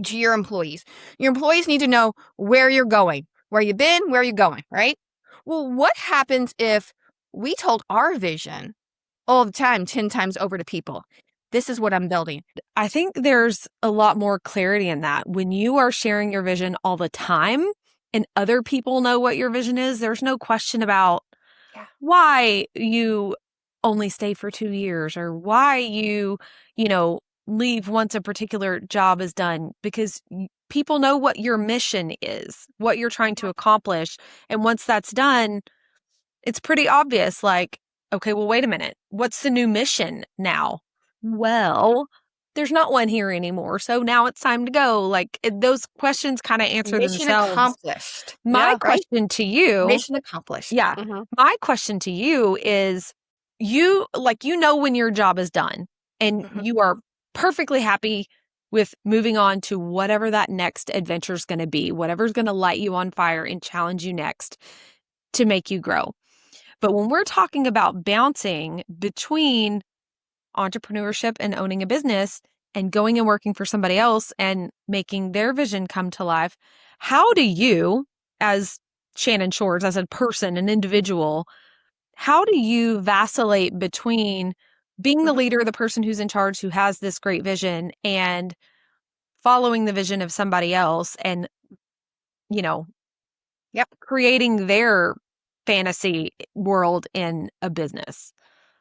to your employees. Your employees need to know where you're going, where you've been, where you're going, right? Well, what happens if we told our vision all the time, 10 times over to people? This is what I'm building. I think there's a lot more clarity in that. When you are sharing your vision all the time and other people know what your vision is, there's no question about why you only stay for 2 years or why you leave once a particular job is done, because people know what your mission is, what you're trying to accomplish. And once that's done, it's pretty obvious, like, okay, well, wait a minute. What's the new mission now? Well, there's not one here anymore. So now it's time to go. Like, those questions kind of answer Mission themselves. accomplished. My Right? question to you, Mission accomplished. yeah, Mhm. my question to you is, when your job is done and Mhm. you are perfectly happy with moving on to whatever that next adventure is going to be, whatever's going to light you on fire and challenge you next to make you grow. But when we're talking about bouncing between entrepreneurship and owning a business and going and working for somebody else and making their vision come to life, how do you, as Shannon Shores, as a person, an individual, how do you vacillate between being the leader, the person who's in charge, who has this great vision, and following the vision of somebody else and, creating their fantasy world in a business?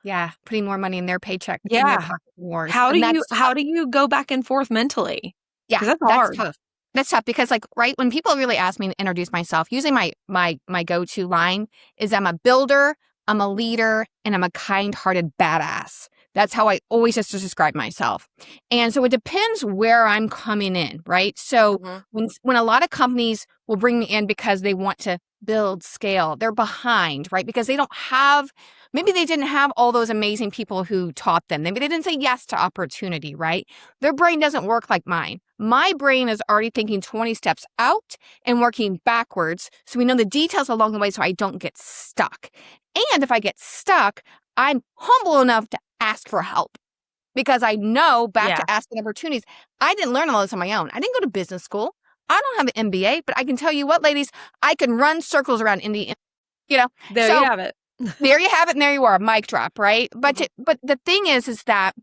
Yeah. Putting more money in their paycheck, in their Yeah. pocket wars. How And do that's you go back and forth mentally? Yeah, 'Cause that's that's hard. tough. That's tough because, like, right when people really ask me to introduce myself, usually my go-to line is I'm a builder, I'm a leader, and I'm a kind-hearted badass. That's how I always just describe myself. And so it depends where I'm coming in, right? So when a lot of companies will bring me in because they want to build scale, they're behind, right? Because maybe they didn't have all those amazing people who taught them. Maybe they didn't say yes to opportunity, right? Their brain doesn't work like mine. My brain is already thinking 20 steps out and working backwards. So we know the details along the way so I don't get stuck. And if I get stuck, I'm humble enough to ask for help because I know back to asking opportunities. I didn't learn all this on my own. I didn't go to business school. I don't have an MBA, but I can tell you what, ladies, I can run circles around Indy. There you have it. There you have it, and there you are, mic drop, right? But but the thing is that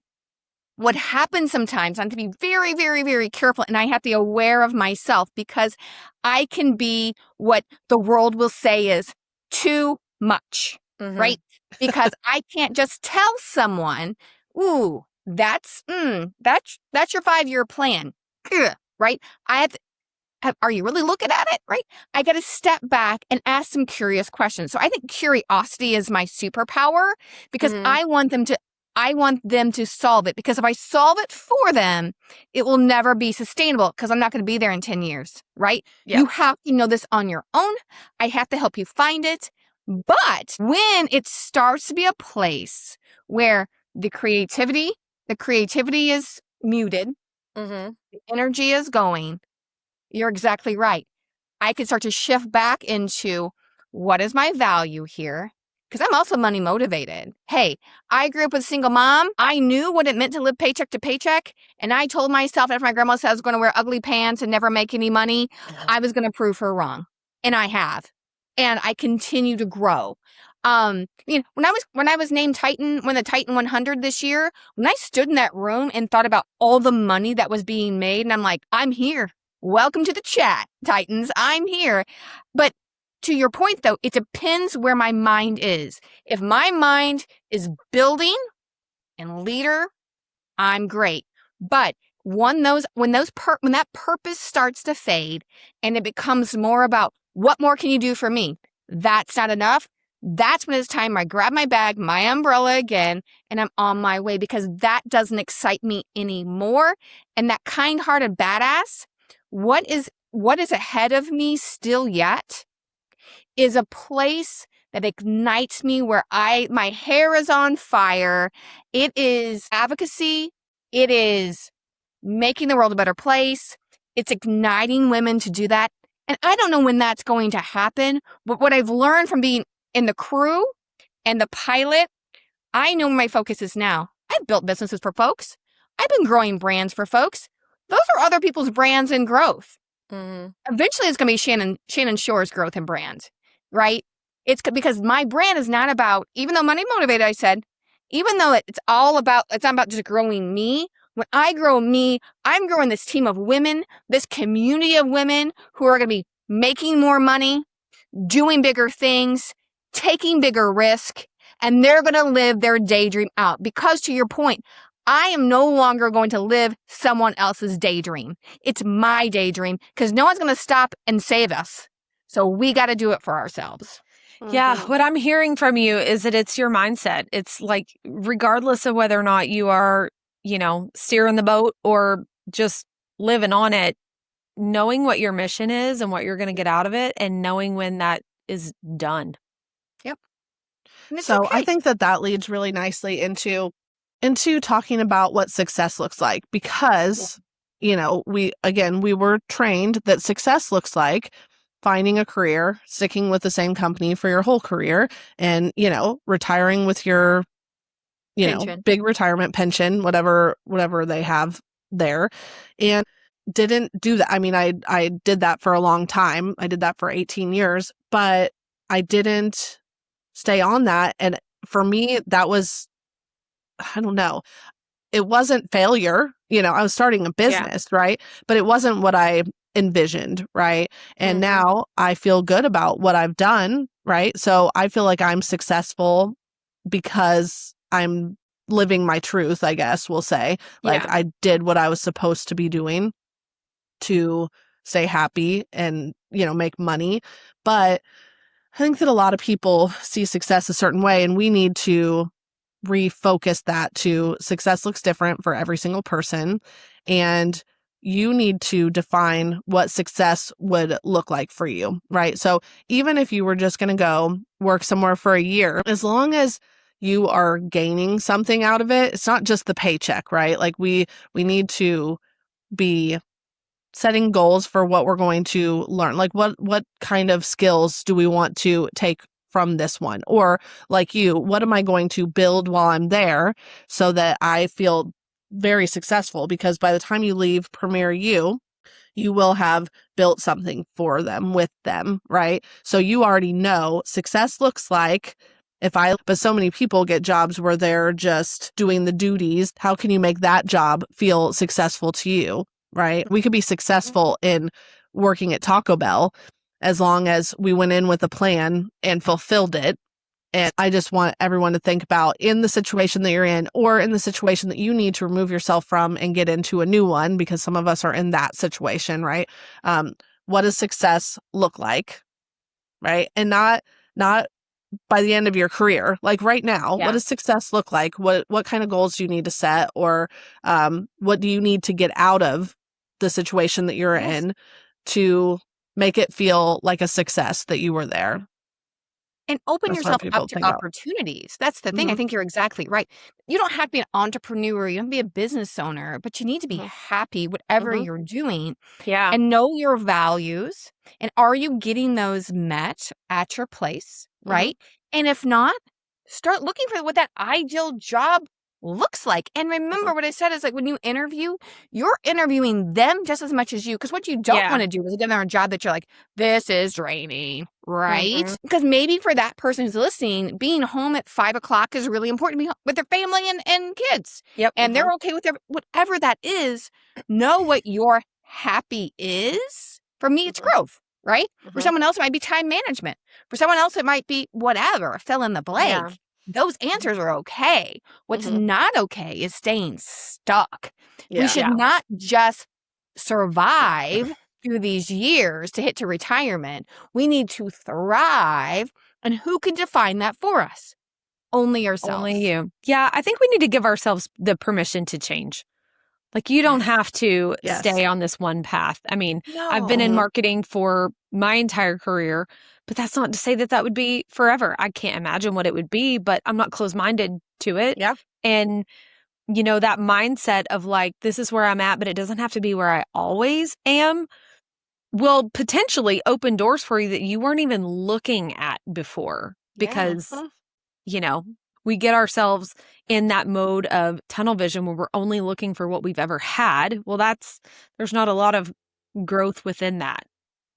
what happens sometimes, I have to be very, very, very careful, and I have to be aware of myself because I can be what the world will say is too much, right? Because I can't just tell someone, "Ooh, that's your 5-year plan," Ugh, right? I have are you really looking at it? Right? I got to step back and ask some curious questions. So I think curiosity is my superpower because I want them to solve it, because if I solve it for them, it will never be sustainable because I'm not going to be there in 10 years, right? Yeah. You have to know this on your own. I have to help you find it. But when it starts to be a place where the creativity is muted, the energy is going, you're exactly right. I could start to shift back into what is my value here? Because I'm also money motivated. Hey, I grew up with a single mom. I knew what it meant to live paycheck to paycheck. And I told myself after my grandma said I was going to wear ugly pants and never make any money, I was going to prove her wrong. And I have. And I continue to grow. When I was named Titan, when the Titan 100 this year, when I stood in that room and thought about all the money that was being made, and I'm like, I'm here. Welcome to the chat, Titans. I'm here. But to your point, though, it depends where my mind is. If my mind is building and leader, I'm great. But when that purpose starts to fade and it becomes more about what more can you do for me? That's not enough. That's when it's time I grab my bag, my umbrella again, and I'm on my way, because that doesn't excite me anymore. And that kind-hearted badass, what is ahead of me still yet is a place that ignites me, where my hair is on fire. It is advocacy. It is making the world a better place. It's igniting women to do that. And I don't know when that's going to happen, but what I've learned from being in the crew and the pilot, I know where my focus is now. I've built businesses for folks. I've been growing brands for folks. Those are other people's brands and growth. Eventually, it's going to be Shannon Shores' growth and brand, right? It's because my brand is not about, even though money motivated, I said, even though it's not about just growing me. When I grow me, I'm growing this team of women, this community of women who are going to be making more money, doing bigger things, taking bigger risk, and they're going to live their daydream out. Because to your point, I am no longer going to live someone else's daydream. It's my daydream, because no one's going to stop and save us. So we got to do it for ourselves. Yeah, what I'm hearing from you is that it's your mindset. It's like, regardless of whether or not you are, steering the boat or just living on it, knowing what your mission is and what you're going to get out of it, and knowing when that is done. Yep. So okay. I think that leads really nicely into talking about what success looks like, because, we were trained that success looks like finding a career, sticking with the same company for your whole career, and, retiring with your, big retirement pension, whatever they have there. And didn't do that. I mean, I did that for a long time. I did that for 18 years, but I didn't stay on that. And for me, that was, I don't know, it wasn't failure. I was starting a business, right? But it wasn't what I envisioned, right? And now I feel good about what I've done, right? So I feel like I'm successful because I'm living my truth, I guess we'll say. Like I did what I was supposed to be doing to stay happy and, make money. But I think that a lot of people see success a certain way, and we need to refocus that to success looks different for every single person. And you need to define what success would look like for you, right? So even if you were just going to go work somewhere for a year, as long as you are gaining something out of it, it's not just the paycheck, right? Like we need to be setting goals for what we're going to learn. Like what kind of skills do we want to take from this one? Or like what am I going to build while I'm there so that I feel very successful? Because by the time you leave Premier you will have built something for them, with them, right? So you already know success looks like But so many people get jobs where they're just doing the duties. How can you make that job feel successful to you, right? We could be successful in working at Taco Bell as long as we went in with a plan and fulfilled it. And I just want everyone to think about, in the situation that you're in, or in the situation that you need to remove yourself from and get into a new one, because some of us are in that situation, right? What does success look like, right? And not by the end of your career, like right now. What does success look like? What kind of goals do you need to set, or what do you need to get out of the situation that you're in to make it feel like a success that you were there? And open That's what yourself people up to think about. opportunities. That's the thing. I think you're exactly right. You don't have to be an entrepreneur. You don't have to be a business owner, but you need to be happy whatever you're doing Yeah. and know your values. And are you getting those met at your place, right? And if not, start looking for what that ideal job looks like. And remember what I said is, like, when you interview, you're interviewing them just as much as you. Because what you don't want to do is get them a job that you're like, this is draining, right? Because maybe for that person who's listening, being home at 5 o'clock is really important to be home with their family and kids. And they're okay with whatever that is. Know what your happy is. For me, it's growth, right? For someone else, it might be time management. For someone else, it might be whatever, fill in the blank. Those answers are okay. What's not okay is staying stuck. We should not just survive through these years to hit to retirement. We need to thrive. And who can define that for us? Only ourselves. Only you. Yeah, I think we need to give ourselves the permission to change. Like, you don't have to stay on this one path. I mean, I've been in marketing for my entire career, but that's not to say that that would be forever. I can't imagine what it would be, but I'm not closed-minded to it. And, you know, that mindset of like, this is where I'm at, but it doesn't have to be where I always am, will potentially open doors for you that you weren't even looking at before. Because, you know, we get ourselves in that mode of tunnel vision where we're only looking for what we've ever had. Well, there's not a lot of growth within that.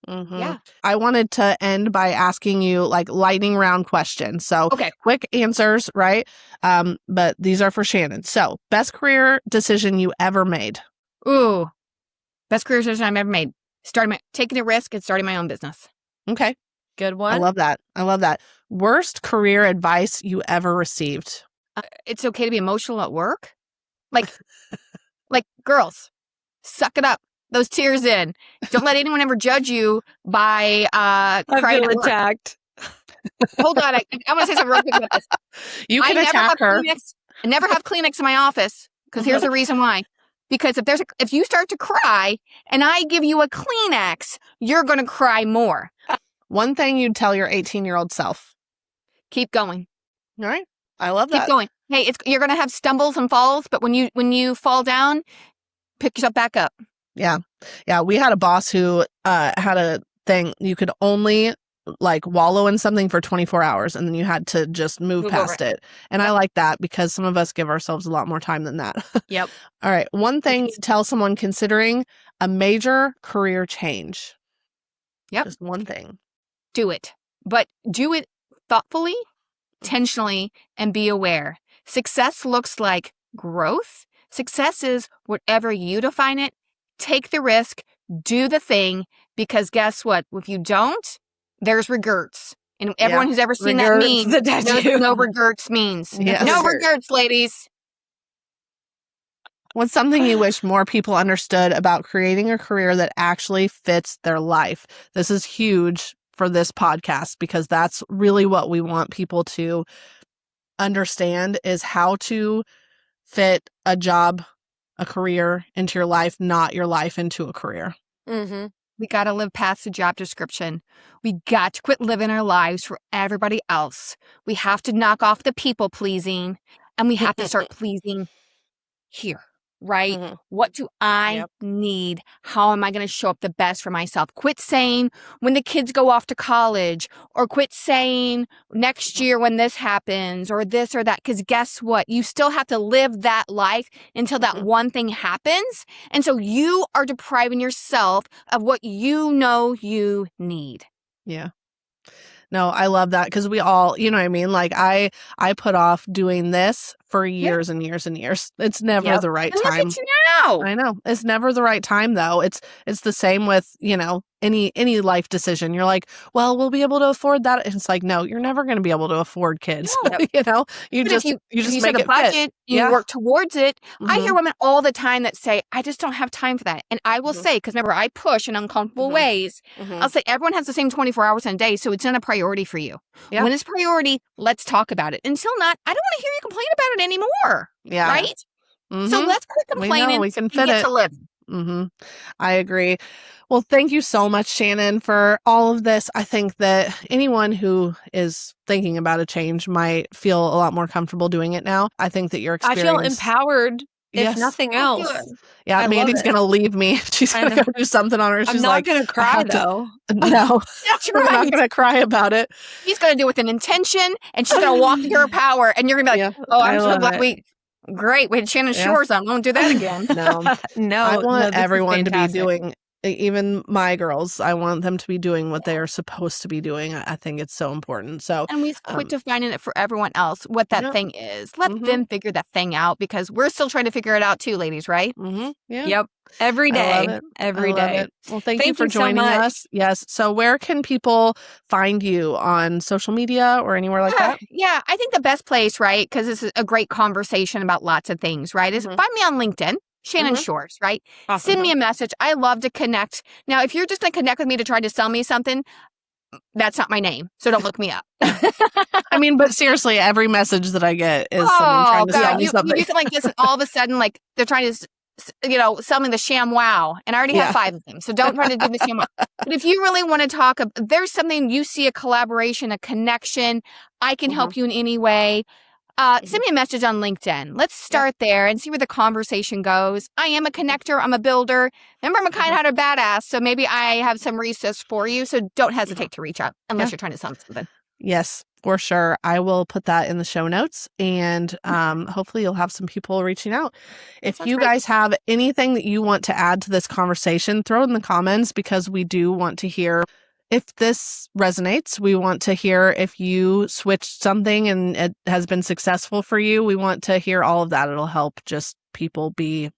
I wanted to end by asking you like lightning round questions. So quick answers, right? But these are for Shannon. So, best career decision you ever made? Ooh, best career decision I've ever made. Taking a risk and starting my own business. Okay. Good one. I love that. Worst career advice you ever received? It's okay to be emotional at work. Like girls, suck it up. Those tears in. Don't let anyone ever judge you by crying at work. Attacked. Hold on. I want to say something real quick about this. You can attack her. I never have Kleenex in my office, because here's the reason why. Because if you start to cry and I give you a Kleenex, you're going to cry more. One thing you'd tell your 18-year-old self? Keep going. All right. I love that. Keep going. Hey, you're going to have stumbles and falls, but when you fall down, pick yourself back up. Yeah. We had a boss who had a thing. You could only like wallow in something for 24 hours and then you had to just move past it. And I like that, because some of us give ourselves a lot more time than that. Yep. All right. One thing to tell someone considering a major career change. Yep. Just one thing. Do it. But do it thoughtfully, intentionally, and be aware. Success looks like growth. Success is whatever you define it. Take the risk, do the thing, because guess what? If you don't, there's regrets. And everyone who's ever seen that meme knows no regrets means. Yes. No regrets, ladies. What's something you wish more people understood about creating a career that actually fits their life? This is huge for this podcast, because that's really what we want people to understand, is how to fit a job, a career into your life, not your life into a career. We got to live past the job description. We got to quit living our lives for everybody else. We have to knock off the people pleasing, and we have to start pleasing here, right? What do I need? How am I going to show up the best for myself? Quit saying when the kids go off to college, or quit saying next year when this happens, or this or that. Because guess what? You still have to live that life until that one thing happens. And so you are depriving yourself of what you know you need. Yeah. No, I love that because we all, you know what I mean? Like I put off doing this for years and years and years. It's never the right And look time. at you now. I know. It's never the right time though. It's the same with, you know, any life decision. You're like, well, we'll be able to afford that. And it's like, no, you're never going to be able to afford kids. No. You know, you But just if you make set a it budget fit. and you work towards it, I hear Mhm. women all the time that say, I just don't have time for that. And I will say, because remember, I push in uncomfortable ways. I'll say everyone has the same 24 hours in a day, so it's not a priority for you. Yeah. When it's priority, let's talk about it. Until not, I don't want to hear you complain about it anymore. Yeah. Right? So Mhm. let's quit complaining We can and fit get it. to live. I agree. Well, thank you so much, Shannon, for all of this. I think that anyone who is thinking about a change might feel a lot more comfortable doing it now. I think that your I feel experience. empowered, if Yes. nothing Oh, else. good. Yeah, I love Mandy's it. going to leave me. She's I going to know. go do something on her. I'm She's not like, gonna I cry have to. though. That's No, we're not right. going to cry about it. She's going to do it with an intention, and she's going to walk into her power, and you're going to be like, Yeah, oh, I I'm so love glad it. we had Shannon Yeah. Shores on. Won't do that again. No, I No, want this is everyone to be fantastic. doing, even my girls, I want them to be doing what they are supposed to be doing. I think it's so important. So, And we quit defining it for everyone else, what that Yep. thing is. Let them figure that thing out, because we're still trying to figure it out too, ladies, right? Yeah. Yep. Every I love day. it. Every I love day. it. Well, thank you Thank for you so joining much. us. Yes. So, where can people find you on social media or anywhere like that? Yeah, I think the best place, right, because this is a great conversation about lots of things, right, is find me on LinkedIn, Shannon Shores, right? Awesome. Send me a message. I love to connect. Now, if you're just going to connect with me to try to sell me something, that's not my name, so don't look me up. I mean, but seriously, every message that I get is someone trying to sell God, me you something. do something like this, and all of a sudden, like, they're trying to, sell me the sham wow, and I already have 5 of them, so don't try to do the sham wow. But if you really want to talk, there's something you see, a collaboration, a connection, I can help you in any way. Send me a message on LinkedIn. Let's start there and see where the conversation goes. I am a connector. I'm a builder. Remember, I'm a kind-hearted badass, so maybe I have some resources for you. So don't hesitate to reach out unless you're trying to sell something. Yes, for sure. I will put that in the show notes, and hopefully you'll have some people reaching out. If you guys have anything that you want to add to this conversation, throw it in the comments, because we do want to hear if this resonates. We want to hear if you switched something and it has been successful for you. We want to hear all of that. It'll help just people be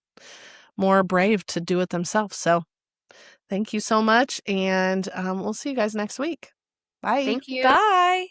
more brave to do it themselves. So thank you so much, and we'll see you guys next week. Bye. Thank you. Bye.